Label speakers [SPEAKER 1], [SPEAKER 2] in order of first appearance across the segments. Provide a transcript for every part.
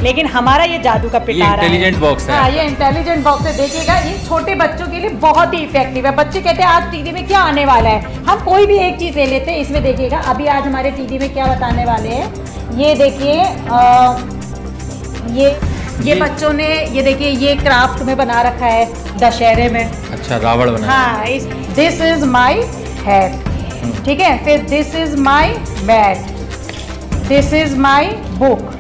[SPEAKER 1] लेकिन हमारा ये जादू का पिटारा है।
[SPEAKER 2] इंटेलिजेंट बॉक्स है।
[SPEAKER 1] हाँ, ये इंटेलिजेंट बॉक्स है। देखिएगा, ये छोटे बच्चों के लिए बहुत ही इफेक्टिव है। बच्चे कहते हैं आज टीवी में क्या आने वाला है, हम कोई भी एक चीज़ ले लेते हैं। इसमें देखिएगा, अभी आज हमारे टीवी में क्या बताने वाले हैं, ये देखिए, ये बच्चों ने, ये देखिए, ये क्राफ्ट में बना रखा है दशहरे में।
[SPEAKER 2] अच्छा, रावण बना।
[SPEAKER 1] हाँ, दिस इज माई हेड, ठीक है। फिर this is my bat, this is my book.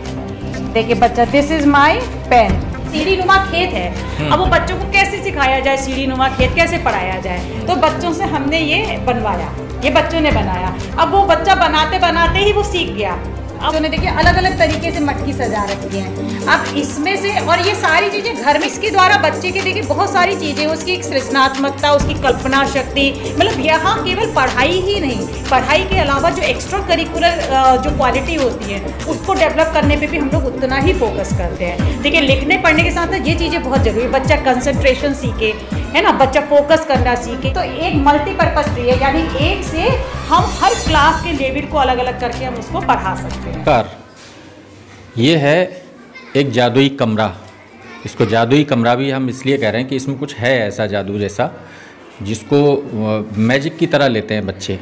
[SPEAKER 1] देखिए बच्चा, दिस इज माई पेन। सीढ़ी नुमा खेत है। अब वो बच्चों को कैसे सिखाया जाए, सीढ़ी नुमा खेत कैसे पढ़ाया जाए, तो बच्चों से हमने ये बनवाया, ये बच्चों ने बनाया। अब वो बच्चा बनाते बनाते ही वो सीख गया। अब उन्हें देखिए अलग अलग तरीके से मटकी सजा रखी है। अब इसमें से, और ये सारी चीज़ें घर में, इसके द्वारा बच्चे के देखिए बहुत सारी चीज़ें, उसकी एक सृजनात्मकता, उसकी कल्पना शक्ति, मतलब यहाँ केवल पढ़ाई ही नहीं, पढ़ाई के अलावा जो एक्स्ट्रा करिकुलर जो क्वालिटी होती है उसको डेवलप करने पे भी हम लोग उतना ही फोकस करते हैं। देखिए, लिखने पढ़ने के साथ ये चीज़ें बहुत ज़रूरी है। बच्चा कंसंट्रेशन सीखे, है ना, बच्चा फोकस करना सीखे। तो एक मल्टीपर्पज़ ट्री है, यानी एक से हम हर क्लास के लेवल को अलग अलग करके हम उसको पढ़ा सकते हैं।
[SPEAKER 2] ये है एक जादुई कमरा। इसको जादुई कमरा भी हम इसलिए कह रहे हैं कि इसमें कुछ है ऐसा जादू जैसा, जिसको मैजिक की तरह लेते हैं बच्चे।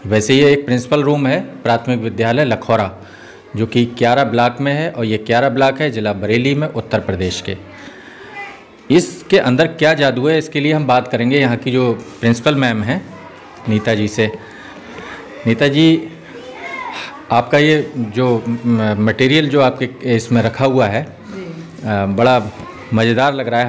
[SPEAKER 2] वैसे ये एक प्रिंसिपल रूम है प्राथमिक विद्यालय लखौरा, जो कि क्यारा ब्लॉक में है, और ये क्यारा ब्लॉक है जिला बरेली में, उत्तर प्रदेश के। इसके अंदर क्या जादू है, इसके लिए हम बात करेंगे यहाँ की जो प्रिंसिपल मैम हैं, नीता जी से। नीता जी, आपका ये जो मटेरियल जो आपके इसमें रखा हुआ है, बड़ा मज़ेदार लग रहा है।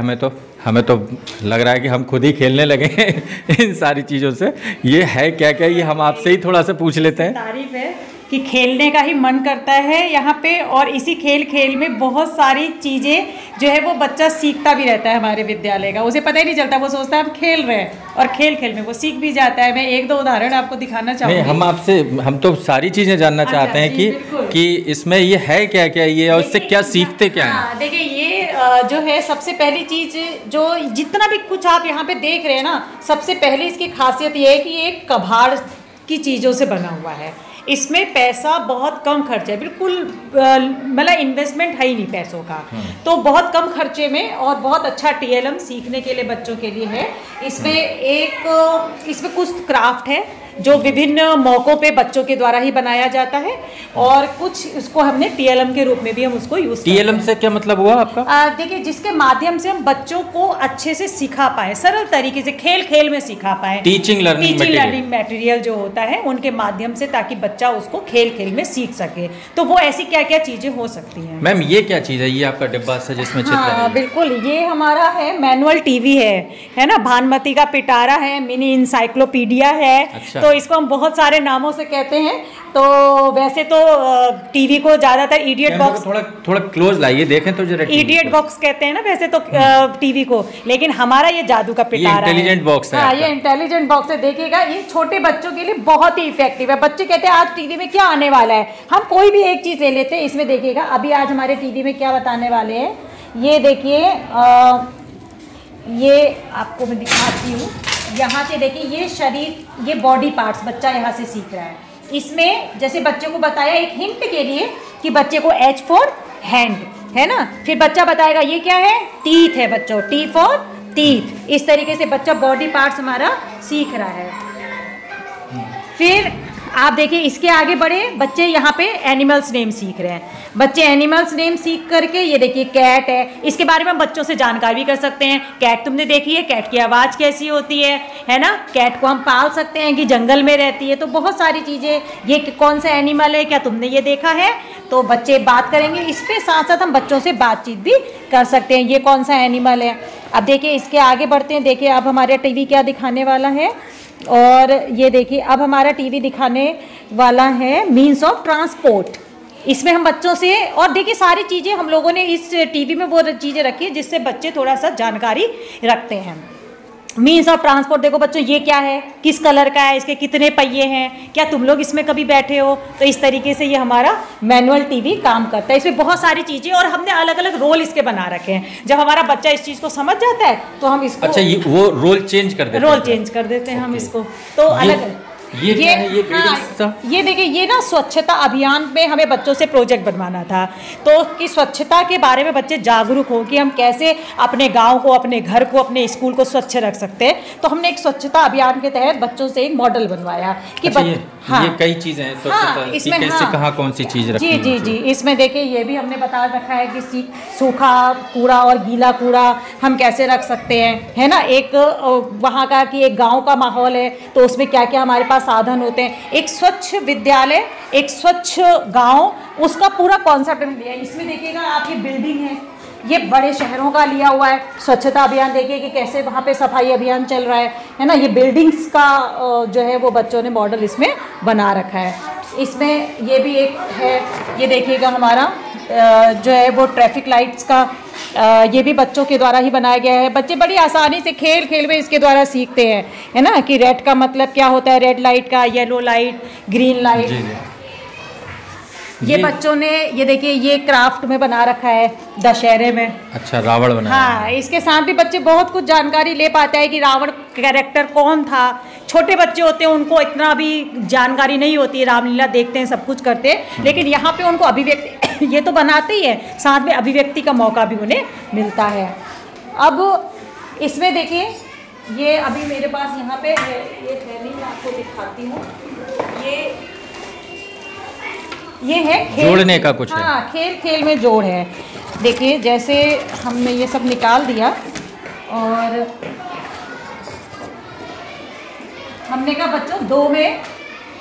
[SPEAKER 2] हमें तो लग रहा है कि हम खुद ही खेलने लगे हैं इन सारी चीज़ों से। ये है क्या क्या, ये हम आपसे ही थोड़ा सा पूछ लेते हैं।
[SPEAKER 1] तारीफ है कि खेलने का ही मन करता है यहाँ पे, और इसी खेल में बहुत सारी चीज़ें जो है वो बच्चा सीखता भी रहता है हमारे विद्यालय का। उसे पता ही नहीं चलता, वो सोचता है हम खेल रहे हैं, और खेल में वो सीख भी जाता है। मैं एक दो उदाहरण आपको दिखाना चाहूँगी।
[SPEAKER 2] हम तो सारी चीज़ें जानना चाहते हैं कि इसमें ये है क्या क्या, ये और इससे क्या सीखते क्या हैं।
[SPEAKER 1] देखिए, ये जो है सबसे पहली चीज़, जो जितना भी कुछ आप यहाँ पे देख रहे हैं ना, सबसे पहले इसकी खासियत ये है कि ये कबाड़ की चीज़ों से बना हुआ है। इसमें पैसा बहुत कम खर्च है, बिल्कुल मतलब इन्वेस्टमेंट है ही नहीं पैसों का, तो बहुत कम खर्चे में और बहुत अच्छा TLM सीखने के लिए बच्चों के लिए है। इसमें कुछ क्राफ्ट है जो विभिन्न मौक़ों पे बच्चों के द्वारा ही बनाया जाता है, और कुछ इसको हमने TLM के रूप में भी हम उसको यूज़ करते हैं।
[SPEAKER 2] TLM से क्या मतलब हुआ आपका?
[SPEAKER 1] देखिए, जिसके माध्यम से हम बच्चों को अच्छे से सिखा पाए, सरल तरीके से खेल में सिखा पाए।
[SPEAKER 2] टीचिंग लर्निंग
[SPEAKER 1] मटेरियल जो होता है उनके माध्यम से, ताकि बच्चा उसको खेल में सीख सके। तो वो ऐसी क्या क्या चीज़ें हो सकती हैं।
[SPEAKER 2] मैम, ये क्या चीज़ है, ये आपका डिब्बा सा जिसमें चित्र है?
[SPEAKER 1] बिल्कुल, ये हमारा है मैनुअल TV है ना, भानुमति का पिटारा है, मिनी इंसाइक्लोपीडिया है।
[SPEAKER 2] अच्छा।
[SPEAKER 1] तो इसको हम बहुत सारे नामों से कहते हैं। तो वैसे तो टीवी को ज़्यादातर इडियट बॉक्स,
[SPEAKER 2] थोड़ा क्लोज लाइए, देखें तो जरा।
[SPEAKER 1] इडियट बॉक्स कहते हैं ना वैसे तो टीवी को, लेकिन हमारा ये जादू का पिटारा है।
[SPEAKER 2] इंटेलिजेंट बॉक्स है।
[SPEAKER 1] हाँ, ये इंटेलिजेंट बॉक्स है। देखिएगा, ये छोटे बच्चों के लिए बहुत ही इफेक्टिव है। बच्चे कहते हैं आज टीवी में क्या आने वाला है, हम कोई भी एक चीज़ ले लेते हैं। इसमें देखिएगा, अभी आज हमारे टीवी में क्या बताने वाले हैं, ये देखिए, ये आपको मैं दिखाती हूँ। यहाँ से देखिए, ये शरीर, ये बॉडी पार्ट्स बच्चा यहाँ से सीख रहा है। इसमें जैसे बच्चे को बताया एक हिंट के लिए कि बच्चे को H फॉर हैंड है ना, फिर बच्चा बताएगा ये क्या है, टीथ है बच्चों, T फॉर टीथ। इस तरीके से बच्चा बॉडी पार्ट्स हमारा सीख रहा है। फिर आप देखिए, इसके आगे बढ़े बच्चे यहाँ पे एनिमल्स नेम सीख रहे हैं। बच्चे एनिमल्स नेम सीख करके, ये देखिए कैट है, इसके बारे में हम बच्चों से जानकारी भी कर सकते हैं। कैट तुमने देखी है, कैट की आवाज़ कैसी होती है ना, कैट को हम पाल सकते हैं कि जंगल में रहती है। तो बहुत सारी चीज़ें, ये कौन सा एनिमल है, क्या तुमने ये देखा है, तो बच्चे बात करेंगे। इस पे साथ साथ हम बच्चों से बातचीत भी कर सकते हैं, ये कौन सा एनिमल है। अब देखिए, इसके आगे बढ़ते हैं। देखिए, अब हमारे टीवी क्या दिखाने वाला है, और ये देखिए, अब हमारा टीवी दिखाने वाला है मीन्स ऑफ ट्रांसपोर्ट। इसमें हम बच्चों से, और देखिए सारी चीज़ें हम लोगों ने इस टीवी में वो चीज़ें रखी है जिससे बच्चे थोड़ा सा जानकारी रखते हैं। मीन्स ऑफ ट्रांसपोर्ट, देखो बच्चों ये क्या है, किस कलर का है, इसके कितने पहिए हैं, क्या तुम लोग इसमें कभी बैठे हो। तो इस तरीके से ये हमारा मैनुअल टीवी काम करता है। इसमें बहुत सारी चीज़ें, और हमने अलग अलग रोल इसके बना रखे हैं। जब हमारा बच्चा इस चीज़ को समझ जाता है तो हम इसको,
[SPEAKER 2] अच्छा, ये वो रोल चेंज कर देते हैं,
[SPEAKER 1] रोल चेंज कर देते हैं हम इसको। तो अलग
[SPEAKER 2] ये क्या है? ये buildings
[SPEAKER 1] ये देखिए, ये ना स्वच्छता अभियान में हमें बच्चों से प्रोजेक्ट बनवाना था, तो कि स्वच्छता के बारे में बच्चे जागरूक हो कि हम कैसे अपने गांव को, अपने घर को, अपने स्कूल को स्वच्छ रख सकते हैं। तो हमने एक स्वच्छता अभियान के तहत बच्चों से एक मॉडल बनवाया कि
[SPEAKER 2] ये कई चीजें हैं स्वच्छता,
[SPEAKER 1] इसमें
[SPEAKER 2] कैसे कहाँ कौन सी चीज रखनी है।
[SPEAKER 1] जी, इसमें देखिए ये भी हमने बता रखा है कि सूखा कूड़ा और गीला कूड़ा हम कैसे रख सकते हैं, है ना। एक वहाँ का कि एक गांव का माहौल है तो उसमें क्या क्या हमारे पास साधन होते हैं, एक स्वच्छ विद्यालय, एक स्वच्छ गांव, उसका पूरा कॉन्सेप्ट हमने लिया है। इसमें देखिएगा आप, ये बिल्डिंग है, ये बड़े शहरों का लिया हुआ है स्वच्छता अभियान। देखिए कि कैसे वहाँ पे सफाई अभियान चल रहा है ना। ये बिल्डिंग्स का जो है वो बच्चों ने मॉडल इसमें बना रखा है। इसमें ये भी एक है, ये देखिएगा हमारा जो है वो ट्रैफिक लाइट्स का, ये भी बच्चों के द्वारा ही बनाया गया है। बच्चे बड़ी आसानी से खेल खेल में इसके द्वारा सीखते हैं, है ना, कि रेड का मतलब क्या होता है, रेड लाइट का, येलो लाइट, ग्रीन लाइट। ये बच्चों ने ये देखिए ये क्राफ्ट में बना रखा है दशहरे में।
[SPEAKER 2] अच्छा, रावण बना।
[SPEAKER 1] हाँ, इसके साथ भी बच्चे बहुत कुछ जानकारी ले पाते हैं कि रावण कैरेक्टर कौन था। छोटे बच्चे होते हैं, उनको इतना भी जानकारी नहीं होती है, रामलीला देखते हैं, सब कुछ करते हैं, लेकिन यहाँ पे उनको अभिव्यक्ति ये तो बनाते ही है, साथ में अभिव्यक्ति का मौका भी उन्हें मिलता है। अब इसमें देखिए ये अभी मेरे पास यहाँ पे ये थैली मैं आपको दिखाती हूँ। ये है
[SPEAKER 2] जोड़ने का कुछ है।
[SPEAKER 1] हाँ, खेल खेल में जोड़ है। देखिए जैसे हमने ये सब निकाल दिया और हमने कहा बच्चों 2 में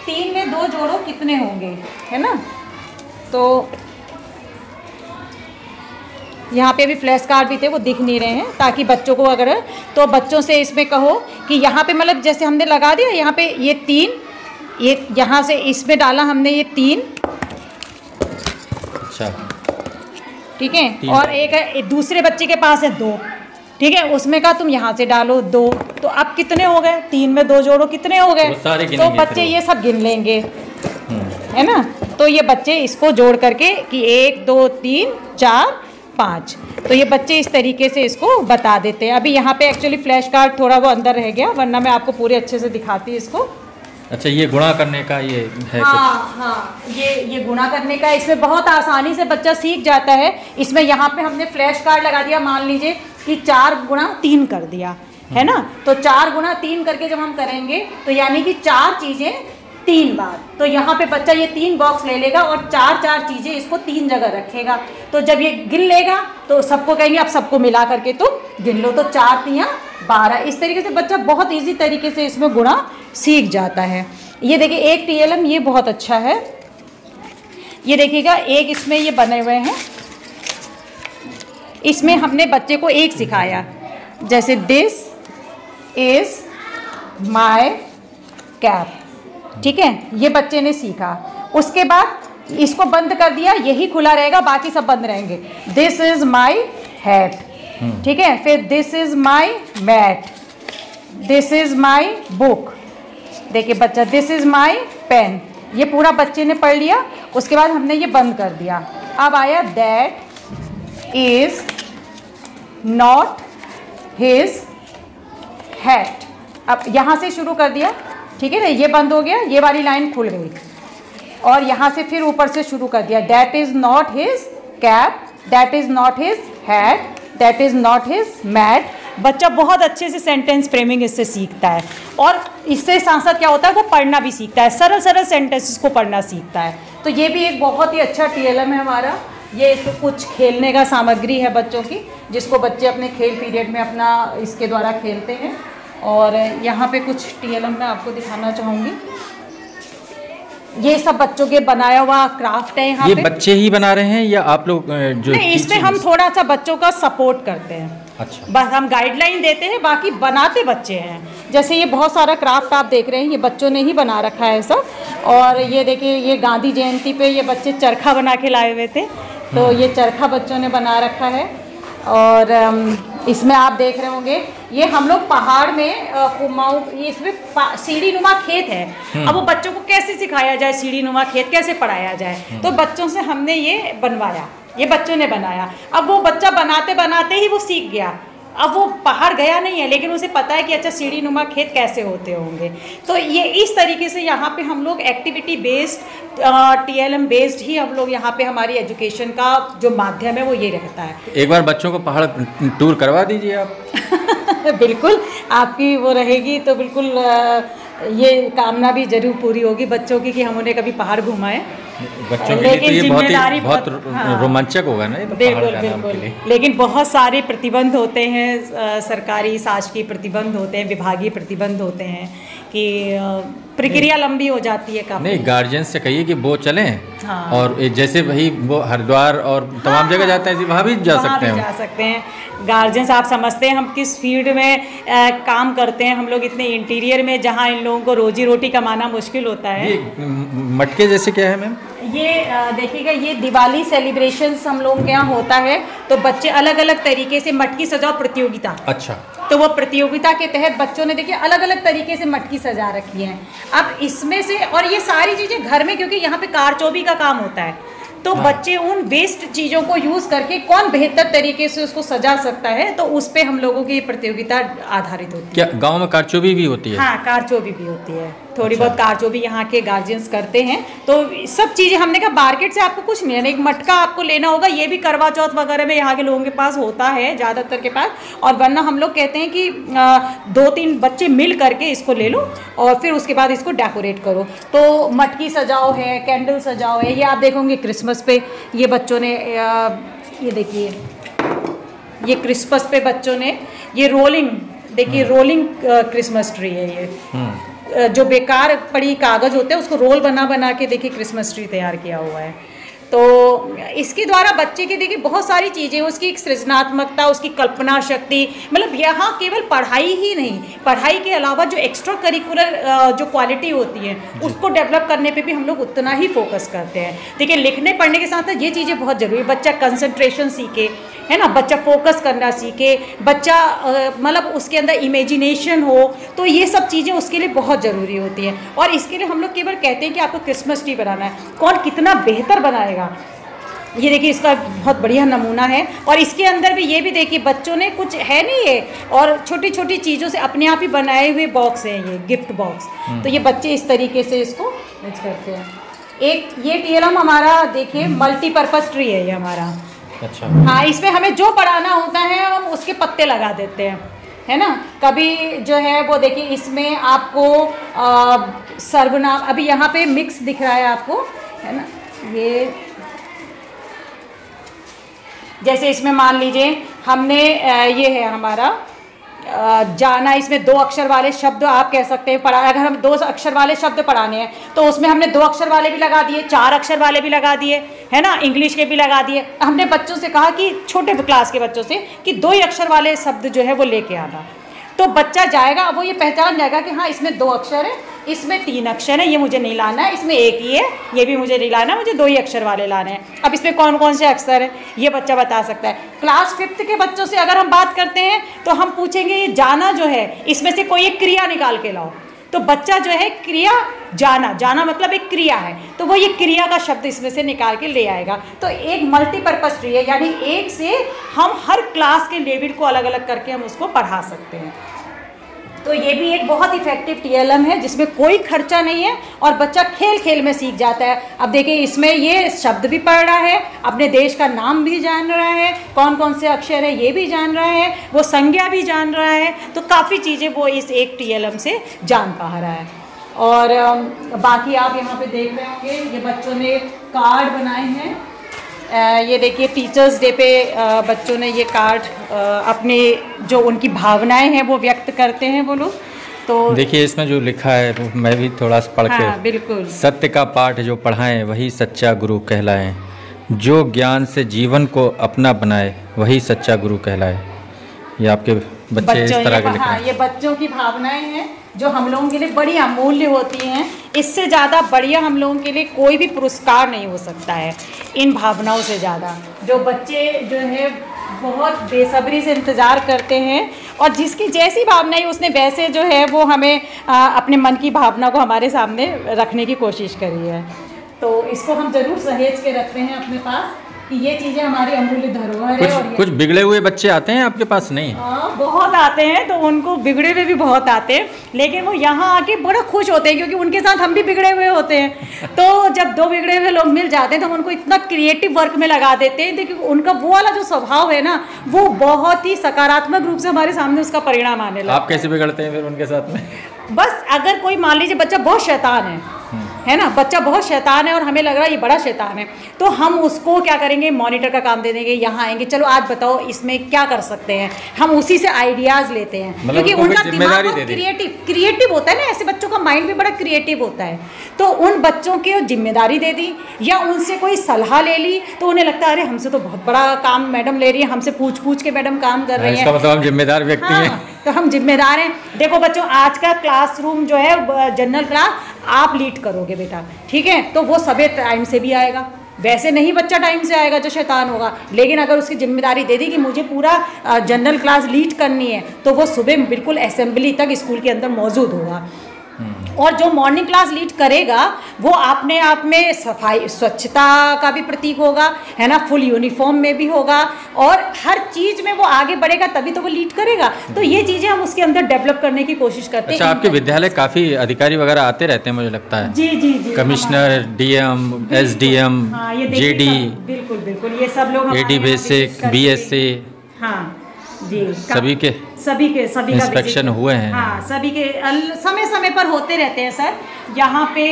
[SPEAKER 1] 3 में 2 जोड़ो कितने होंगे, है ना। तो यहाँ पे भी फ्लैश कार्ड भी थे, वो दिख नहीं रहे हैं, ताकि बच्चों को अगर तो बच्चों से इसमें कहो कि यहाँ पे मतलब जैसे हमने लगा दिया यहाँ पे ये 3, ये यहाँ से इसमें डाला हमने ये 3,
[SPEAKER 2] अच्छा
[SPEAKER 1] ठीक है, और एक है दूसरे बच्चे के पास है 2, ठीक है, उसमें का तुम यहाँ से डालो 2, तो अब कितने हो गए, 3 में 2 जोड़ो कितने हो गए, तो बच्चे ये सब गिन लेंगे, है ना। तो ये बच्चे इसको जोड़ करके कि 1 2 3 4 5, तो ये बच्चे इस तरीके से इसको बता देते हैं। अभी यहाँ पे एक्चुअली फ्लैश कार्ड थोड़ा वो अंदर रह गया, वरना मैं आपको पूरे अच्छे से दिखाती इसको।
[SPEAKER 2] अच्छा, ये गुणा करने का ये है
[SPEAKER 1] हाँ, हाँ, ये गुणा करने का, इसमें बहुत आसानी से बच्चा सीख जाता है। इसमें यहाँ पे हमने फ्लैश कार्ड लगा दिया, मान लीजिए कि 4 गुणा 3 कर दिया, है ना, तो 4 गुणा 3 करके जब हम करेंगे तो यानी कि 4 चीज़ें 3 बार, तो यहाँ पे बच्चा ये 3 बॉक्स ले लेगा और 4 चीज़ें इसको 3 जगह रखेगा। तो जब ये गिन लेगा तो सबको कहेंगे अब सबको मिला करके तुम गिन लो, तो 4 3 12। इस तरीके से बच्चा बहुत इजी तरीके से इसमें गुणा सीख जाता है। ये देखिए एक TLM ये बहुत अच्छा है, ये देखिएगा एक इसमें ये बने हुए हैं, इसमें हमने बच्चे को एक सिखाया, जैसे दिस इज माय कैप, ठीक है, ये बच्चे ने सीखा। उसके बाद इसको बंद कर दिया, यही खुला रहेगा, बाकी सब बंद रहेंगे। दिस इज माय हैट, ठीक है, फिर this is my mat, this is my book, देखिए बच्चा दिस इज माय पेन, ये पूरा बच्चे ने पढ़ लिया। उसके बाद हमने ये बंद कर दिया। अब आया that is not his hat, अब यहाँ से शुरू कर दिया, ठीक है ना, ये बंद हो गया, ये वाली लाइन खुल गई, और यहाँ से फिर ऊपर से शुरू कर दिया, that is not his cap, that is not his hat, that is not his mat. बच्चा बहुत अच्छे से सेंटेंस फ्रेमिंग इससे सीखता है, और इससे साथ साथ क्या होता है वो पढ़ना भी सीखता है, सरल सरल सेंटेंसेस को पढ़ना सीखता है। तो ये भी एक बहुत ही अच्छा TLM है हमारा। ये इसको कुछ खेलने का सामग्री है बच्चों की, जिसको बच्चे अपने खेल पीरियड में अपना इसके द्वारा खेलते हैं। और यहाँ पे कुछ TLM मैं आपको दिखाना चाहूँगी, ये सब बच्चों के बनाया हुआ क्राफ्ट है। यहाँ
[SPEAKER 2] ये
[SPEAKER 1] पे
[SPEAKER 2] बच्चे ही बना रहे हैं या आप लोग जो
[SPEAKER 1] नहीं, इसमें हम थोड़ा सा बच्चों का सपोर्ट करते हैं।
[SPEAKER 2] अच्छा,
[SPEAKER 1] बस हम गाइडलाइन देते हैं, बाकी बनाते बच्चे हैं। जैसे ये बहुत सारा क्राफ्ट आप देख रहे हैं, ये बच्चों ने ही बना रखा है सब। और ये देखिए ये गांधी जयंती पे ये बच्चे चरखा बना के लाए हुए थे, तो ये चरखा बच्चों ने बना रखा है। और इसमें आप देख रहे होंगे ये हम लोग पहाड़ में कुमाऊं, ये इसमें सीढ़ी नुमा खेत है। अब वो बच्चों को कैसे सिखाया जाए, सीढ़ी नुमा खेत कैसे पढ़ाया जाए, तो बच्चों से हमने ये बनवाया, ये बच्चों ने बनाया। अब वो बच्चा बनाते बनाते ही वो सीख गया अब वो पहाड़ गया नहीं है, लेकिन उसे पता है कि अच्छा सीढ़ी नुमा खेत कैसे होते होंगे। तो ये इस तरीके से यहाँ पे हम लोग एक्टिविटी बेस्ड TLM बेस्ड ही हम लोग यहाँ पे हमारी एजुकेशन का जो माध्यम है वो ये रहता है।
[SPEAKER 2] एक बार बच्चों को पहाड़ टूर करवा दीजिए आप।
[SPEAKER 1] बिल्कुल, आपकी वो रहेगी तो बिल्कुल ये कामना भी जरूर पूरी होगी बच्चों की कि हम उन्हें कभी पहाड़ घुमाएं।
[SPEAKER 2] बच्चों के लिए तो ये बहुत रोमांचक होगा ना ये तो।
[SPEAKER 1] बिल्कुल बिल्कुल, लेकिन बहुत सारे प्रतिबंध होते हैं, सरकारी शासकीय प्रतिबंध होते हैं, विभागीय प्रतिबंध होते हैं कि प्रक्रिया लंबी हो जाती है काफी।
[SPEAKER 2] नहीं, गार्जियन से कहिए कि वो चलें।
[SPEAKER 1] हाँ।
[SPEAKER 2] और जैसे भाई वो हरिद्वार और तमाम जगह जाते हैं, वहाँ भी जा सकते हैं।
[SPEAKER 1] गार्जियंस आप समझते हैं हम किस फील्ड में काम करते हैं, हम लोग इतने इंटीरियर में जहाँ इन लोगों को रोजी रोटी कमाना मुश्किल होता है।
[SPEAKER 2] ये मटके जैसे क्या है मैम?
[SPEAKER 1] ये देखिएगा, ये दिवाली सेलिब्रेशंस हम लोगों के यहाँ होता है, तो बच्चे अलग अलग तरीके से मटकी सजाओ प्रतियोगिता।
[SPEAKER 2] अच्छा।
[SPEAKER 1] तो वो प्रतियोगिता के तहत बच्चों ने देखिए अलग अलग तरीके से मटकी सजा रखी है। अब इसमें से, और ये सारी चीज़ें घर में, क्योंकि यहाँ पे कारचौबी का काम होता है, तो हाँ। बच्चे उन वेस्ट चीज़ों को यूज़ करके कौन बेहतर तरीके से उसको सजा सकता है, तो उस पे हम लोगों की प्रतियोगिता आधारित होती है।
[SPEAKER 2] क्या गांव में कारचौबी भी होती है?
[SPEAKER 1] हाँ, कारचौबी भी होती है, थोड़ी बहुत कारचौबी यहाँ के गार्जियंस करते हैं। तो सब चीज़ें हमने कहा मार्केट से आपको कुछ नहीं है, एक मटका आपको लेना होगा, ये भी करवा चौथ वगैरह में यहाँ के लोगों के पास होता है, ज़्यादातर के पास। और वरना हम लोग कहते हैं कि 2-3 बच्चे मिल करके इसको ले लो और फिर उसके बाद इसको डेकोरेट करो। तो मटकी सजाओ है, कैंडल सजाओ है, ये आप देखोगे क्रिसमस पे ये बच्चों ने, ये देखिए ये क्रिसमस पे बच्चों ने ये रोलिंग, देखिए रोलिंग क्रिसमस ट्री है ये, जो बेकार पड़ी कागज़ होते हैं उसको रोल बना बना के देखिए क्रिसमस ट्री तैयार किया हुआ है। तो इसके द्वारा बच्चे की देखिए बहुत सारी चीज़ें, उसकी एक सृजनात्मकता, उसकी कल्पना शक्ति, मतलब यहाँ केवल पढ़ाई ही नहीं, पढ़ाई के अलावा जो एक्स्ट्रा करिकुलर जो क्वालिटी होती है उसको डेवलप करने पे भी हम लोग उतना ही फोकस करते हैं। देखिए लिखने पढ़ने के साथ ये चीज़ें बहुत ज़रूरी है, बच्चा कंसंट्रेशन सीखे, है ना, बच्चा फोकस करना सीखे, बच्चा मतलब उसके अंदर इमेजिनेशन हो, तो ये सब चीज़ें उसके लिए बहुत ज़रूरी होती हैं। और इसके लिए हम लोग केवल कहते हैं कि आपको क्रिसमस ट्री बनाना है, कौन कितना बेहतर बनाएगा। ये देखिए इसका बहुत बढ़िया नमूना है, और इसके अंदर भी ये भी देखिए बच्चों ने कुछ है नहीं है, और छोटी छोटी चीज़ों से अपने आप ही बनाए हुए बॉक्स हैं, ये गिफ्ट बॉक्स। तो ये बच्चे इस तरीके से इसको यूज करते हैं। एक ये TLM हमारा देखिए मल्टीपर्पज़ ट्री है ये हमारा।
[SPEAKER 2] अच्छा।
[SPEAKER 1] हाँ, इसमें हमें जो पढ़ाना होता है हम उसके पत्ते लगा देते हैं, है ना। कभी जो है वो देखिए इसमें आपको सर्वनाम, अभी यहाँ पे मिक्स दिख रहा है आपको, है ना, ये जैसे इसमें मान लीजिए हमने ये है हमारा जाना, इसमें 2 अक्षर वाले शब्द आप कह सकते हैं पढ़ा। अगर हम 2 अक्षर वाले शब्द पढ़ाने हैं तो उसमें हमने 2 अक्षर वाले भी लगा दिए, 4 अक्षर वाले भी लगा दिए, है ना, इंग्लिश के भी लगा दिए। हमने बच्चों से कहा कि छोटे क्लास के बच्चों से कि 2 ही अक्षर वाले शब्द जो है वो लेके आना, तो बच्चा जाएगा, वो ये पहचान जाएगा कि हाँ इसमें 2 अक्षर है, इसमें 3 अक्षर है, ये मुझे नहीं लाना है, इसमें 1 ही है, ये भी मुझे नहीं लाना, मुझे 2 ही अक्षर वाले लाने हैं। अब इसमें कौन कौन से अक्षर है ये बच्चा बता सकता है। क्लास 5th के बच्चों से अगर हम बात करते हैं तो हम पूछेंगे ये जाना जो है इसमें से कोई एक क्रिया निकाल के लाओ, तो बच्चा जो है क्रिया जाना, जाना मतलब एक क्रिया है, तो वो ये क्रिया का शब्द इसमें से निकाल के ले आएगा। तो एक मल्टीपर्पज़ ट्री है, यानी एक से हम हर क्लास के लेवल को अलग अलग करके हम उसको पढ़ा सकते हैं। तो ये भी एक बहुत इफेक्टिव TLM है जिसमें कोई खर्चा नहीं है और बच्चा खेल खेल में सीख जाता है। अब देखिए इसमें ये शब्द भी पढ़ रहा है, अपने देश का नाम भी जान रहा है, कौन कौन से अक्षर है ये भी जान रहा है, वो संज्ञा भी जान रहा है, तो काफ़ी चीज़ें वो इस एक TLM से जान पा रहा है। और बाकी आप यहाँ पे देख रहे होंगे ये बच्चों ने कार्ड बनाए हैं। ये देखिए टीचर्स डे पे बच्चों ने ये कार्ड अपने जो उनकी भावनाएं हैं वो व्यक्त करते हैं वो लोग। तो
[SPEAKER 2] देखिए इसमें जो लिखा है मैं भी थोड़ा सा पढ़ के।
[SPEAKER 1] हाँ, बिल्कुल।
[SPEAKER 2] सत्य का पाठ जो पढ़ाएं वही सच्चा गुरु कहलाए, जो ज्ञान से जीवन को अपना बनाए वही सच्चा गुरु कहलाए। ये आपके बच्चे इस तरह के लिख रहे हैं।
[SPEAKER 1] ये बच्चों की भावनाएं हैं जो हम लोगों के लिए बड़ी अमूल्य होती हैं। इससे ज़्यादा बढ़िया हम लोगों के लिए कोई भी पुरस्कार नहीं हो सकता है इन भावनाओं से ज़्यादा। जो बच्चे जो है बहुत बेसब्री से इंतज़ार करते हैं और जिसकी जैसी भावनाएं उसने वैसे जो है वो हमें अपने मन की भावना को हमारे सामने रखने की कोशिश करी है। तो इसको हम ज़रूर सहेज के रखते हैं अपने पास। कि ये चीज़ें हमारी अमूल्य धरोहर है। और
[SPEAKER 2] कुछ बिगड़े हुए बच्चे आते हैं आपके पास? नहीं,
[SPEAKER 1] बहुत आते हैं, तो उनको बिगड़े हुए भी बहुत आते हैं, लेकिन वो यहाँ आके बड़ा खुश होते हैं क्योंकि उनके साथ हम भी बिगड़े हुए होते हैं। तो जब दो बिगड़े हुए लोग मिल जाते हैं तो हम उनको इतना क्रिएटिव वर्क में लगा देते हैं क्योंकि उनका वो वाला जो स्वभाव है ना, वो बहुत ही सकारात्मक रूप से हमारे सामने उसका परिणाम आने लगता है।
[SPEAKER 2] आप कैसे बिगड़ते हैं फिर उनके साथ में?
[SPEAKER 1] बस अगर कोई मान लीजिए बच्चा बहुत शैतान है ना, बच्चा बहुत शैतान है और हमें लग रहा है ये बड़ा शैतान है, तो हम उसको क्या करेंगे, मॉनिटर का काम दे देंगे, यहाँ आएंगे, चलो आज बताओ इसमें क्या कर सकते हैं, हम उसी से आइडियाज लेते हैं क्योंकि उनका दिमाग बहुत क्रिएटिव होता है ना, ऐसे बच्चों का माइंड भी बड़ा क्रिएटिव होता है। तो उन बच्चों की जिम्मेदारी दे दी या उनसे कोई सलाह ले ली तो उन्हें लगता है अरे हमसे तो बहुत बड़ा काम मैडम ले रही है, हमसे पूछ पूछ के मैडम काम कर रही है,
[SPEAKER 2] इसका मतलब हम जिम्मेदार व्यक्ति हैं।
[SPEAKER 1] तो हम जिम्मेदार हैं। देखो बच्चों, आज का क्लासरूम जो है जनरल क्लास आप लीड करोगे बेटा, ठीक है, तो वो सभी टाइम से भी आएगा, वैसे नहीं बच्चा टाइम से आएगा जो शैतान होगा, लेकिन अगर उसकी जिम्मेदारी दे दी कि मुझे पूरा जनरल क्लास लीड करनी है तो वो सुबह बिल्कुल असेंबली तक स्कूल के अंदर मौजूद होगा। और जो मॉर्निंग क्लास लीड करेगा वो अपने आप में सफाई स्वच्छता का भी प्रतीक होगा, है ना, फुल यूनिफॉर्म में भी होगा और हर चीज़ में वो आगे बढ़ेगा, तभी तो वो लीड करेगा। तो ये चीज़ें हम उसके अंदर डेवलप करने की कोशिश करते हैं।
[SPEAKER 2] अच्छा, आपके विद्यालय काफ़ी अधिकारी वगैरह आते रहते हैं मुझे लगता है?
[SPEAKER 1] जी जी जी,
[SPEAKER 2] कमिश्नर, डीएम, एसडीएम, जेडी,
[SPEAKER 1] बिल्कुल बिल्कुल, ये सब लोग
[SPEAKER 2] एडी बेसिक, बीएससी, हाँ
[SPEAKER 1] जी,
[SPEAKER 2] सभी के इंस्पेक्शन हुए हैं।
[SPEAKER 1] हाँ, सभी के समय समय पर होते रहते हैं सर। यहाँ पे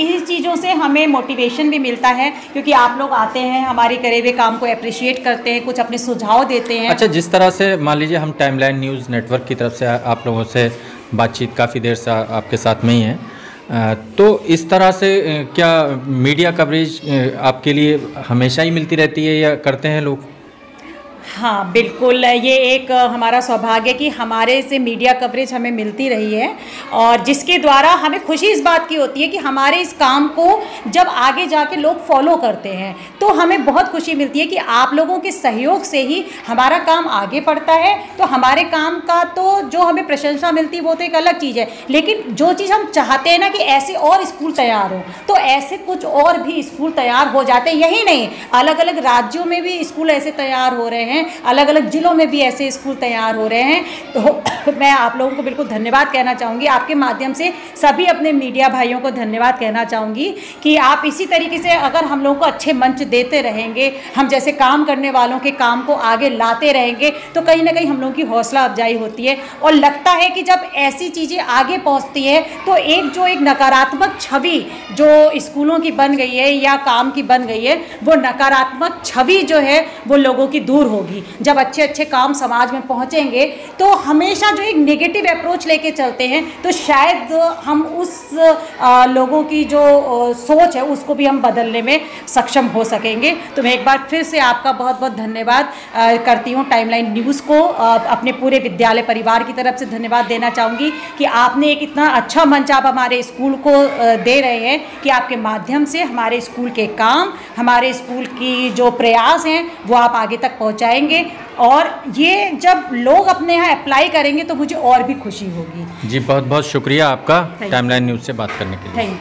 [SPEAKER 1] इस चीज़ों से हमें मोटिवेशन भी मिलता है क्योंकि आप लोग आते हैं, हमारे करे हुए काम को अप्रिशिएट करते हैं, कुछ अपने सुझाव देते हैं।
[SPEAKER 2] अच्छा, जिस तरह से मान लीजिए हम टाइमलाइन न्यूज़ नेटवर्क की तरफ से आप लोगों से बातचीत काफ़ी देर से आपके साथ में ही है, तो इस तरह से क्या मीडिया कवरेज आपके लिए हमेशा ही मिलती रहती है या करते हैं लोग?
[SPEAKER 1] हाँ बिल्कुल, ये एक हमारा सौभाग्य कि हमारे से मीडिया कवरेज हमें मिलती रही है और जिसके द्वारा हमें खुशी इस बात की होती है कि हमारे इस काम को जब आगे जाके लोग फॉलो करते हैं तो हमें बहुत खुशी मिलती है कि आप लोगों के सहयोग से ही हमारा काम आगे बढ़ता है। तो हमारे काम का तो जो हमें प्रशंसा मिलती है वो तो एक अलग चीज़ है, लेकिन जो चीज़ हम चाहते हैं ना कि ऐसे और स्कूल तैयार हो, तो ऐसे कुछ और भी स्कूल तैयार हो जाते हैं। यही नहीं, अलग अलग राज्यों में भी स्कूल ऐसे तैयार हो रहे हैं, अलग अलग जिलों में भी ऐसे स्कूल तैयार हो रहे हैं। तो मैं आप लोगों को बिल्कुल धन्यवाद कहना चाहूँगी, आपके माध्यम से सभी अपने मीडिया भाइयों को धन्यवाद कहना चाहूँगी कि आप इसी तरीके से अगर हम लोगों को अच्छे मंच देते रहेंगे, हम जैसे काम करने वालों के काम को आगे लाते रहेंगे तो कहीं ना कहीं हम लोगों की हौसला अफजाई होती है और लगता है कि जब ऐसी चीज़ें आगे पहुँचती है तो एक नकारात्मक छवि जो स्कूलों की बन गई है या काम की बन गई है, वो नकारात्मक छवि जो है वो लोगों की दूर होगी। जब अच्छे अच्छे काम समाज में पहुंचेंगे तो हमेशा जो एक नेगेटिव अप्रोच लेके चलते हैं तो शायद हम उस लोगों की जो सोच है उसको भी हम बदलने में सक्षम हो सकेंगे। तो मैं एक बार फिर से आपका बहुत बहुत धन्यवाद करती हूँ। टाइमलाइन न्यूज़ को अपने पूरे विद्यालय परिवार की तरफ से धन्यवाद देना चाहूँगी कि आपने एक इतना अच्छा मंच आप हमारे स्कूल को दे रहे हैं कि आपके माध्यम से हमारे स्कूल के काम, हमारे स्कूल की जो प्रयास हैं वो आप आगे तक पहुंचाएंगे और ये जब लोग अपने यहाँ अप्लाई करेंगे तो मुझे और भी खुशी होगी।
[SPEAKER 2] जी, बहुत बहुत शुक्रिया आपका टाइमलाइन न्यूज़ से बात करने के लिए।